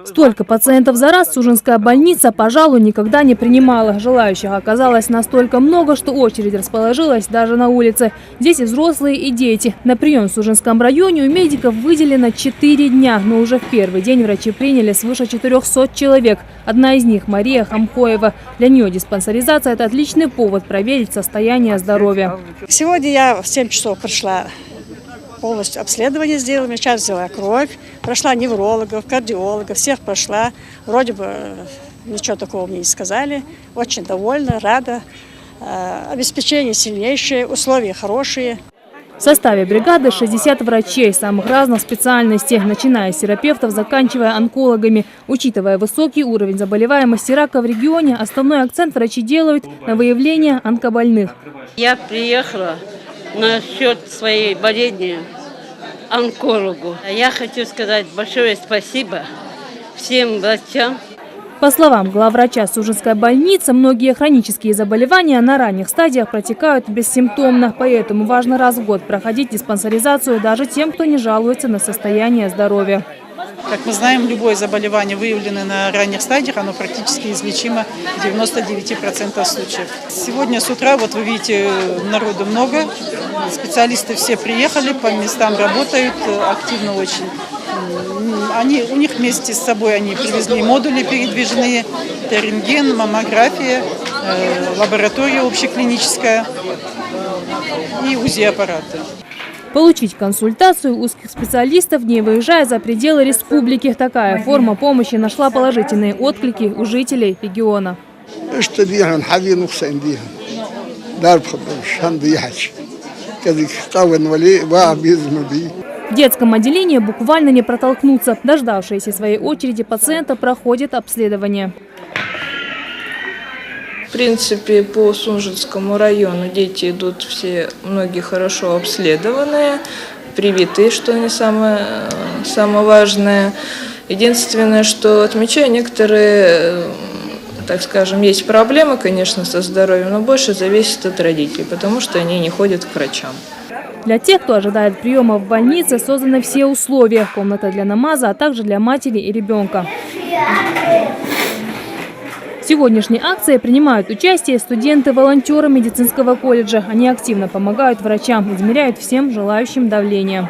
Столько пациентов за раз Сужинская больница, пожалуй, никогда не принимала. Желающих оказалось настолько много, что очередь расположилась даже на улице. Здесь и взрослые, и дети. На прием в Сужинском районе у медиков выделено 4 дня. Но уже в первый день врачи приняли свыше 400 человек. Одна из них – Мария Хамхоева. Для нее диспансеризация – это отличный повод проверить состояние здоровья. Сегодня я в 7 часов пришла. Полностью обследование сделала, сейчас взяла кровь, прошла неврологов, кардиологов, всех прошла. Вроде бы ничего такого мне не сказали. Очень довольна, рада. Обеспечение сильнейшее, условия хорошие. В составе бригады 60 врачей самых разных специальностей, начиная с терапевтов, заканчивая онкологами. Учитывая высокий уровень заболеваемости рака в регионе, основной акцент врачи делают на выявление онкобольных. Я приехала насчет своей болезни онкологу. Я хочу сказать большое спасибо всем врачам. По словам главврача Сужинской больницы, многие хронические заболевания на ранних стадиях протекают бессимптомно. Поэтому важно раз в год проходить диспансеризацию даже тем, кто не жалуется на состояние здоровья. Как мы знаем, любое заболевание, выявленное на ранних стадиях, оно практически излечимо в 99% случаев. Сегодня с утра, вот вы видите, народу много, специалисты все приехали, по местам работают, активно очень. У них вместе с собой они привезли модули передвижные, это рентген, маммография, лаборатория общеклиническая и УЗИ-аппараты. Получить консультацию узких специалистов, не выезжая за пределы республики. Такая форма помощи нашла положительные отклики у жителей региона. В детском отделении буквально не протолкнуться. Дождавшиеся своей очереди пациента проходит обследование. В принципе, по Сужинскому району дети идут все, многие хорошо обследованные, привитые, что не самое важное. Единственное, что отмечаю, некоторые, так скажем, есть проблемы, конечно, со здоровьем, но больше зависит от родителей, потому что они не ходят к врачам. Для тех, кто ожидает приема в больнице, созданы все условия. Комната для намаза, а также для матери и ребенка. В сегодняшней акции принимают участие студенты-волонтеры медицинского колледжа. Они активно помогают врачам, измеряют всем желающим давление.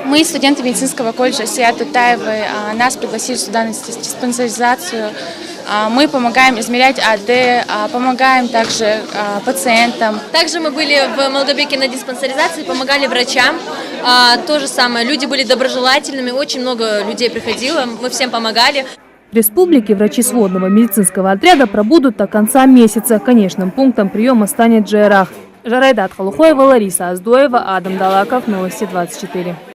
Мы, студенты медицинского колледжа Сия Тутаевой, нас пригласили сюда на диспансеризацию. Мы помогаем измерять АД, помогаем также пациентам. Также мы были в Молдобеке на диспансеризации, помогали врачам. То же самое, люди были доброжелательными, очень много людей приходило, мы всем помогали. В республике врачи сводного медицинского отряда пробудут до конца месяца. Конечным пунктом приема станет Джейрах. Жарайдат Халухоева, Лариса Аздоева, Адам Далаков, Новости 24.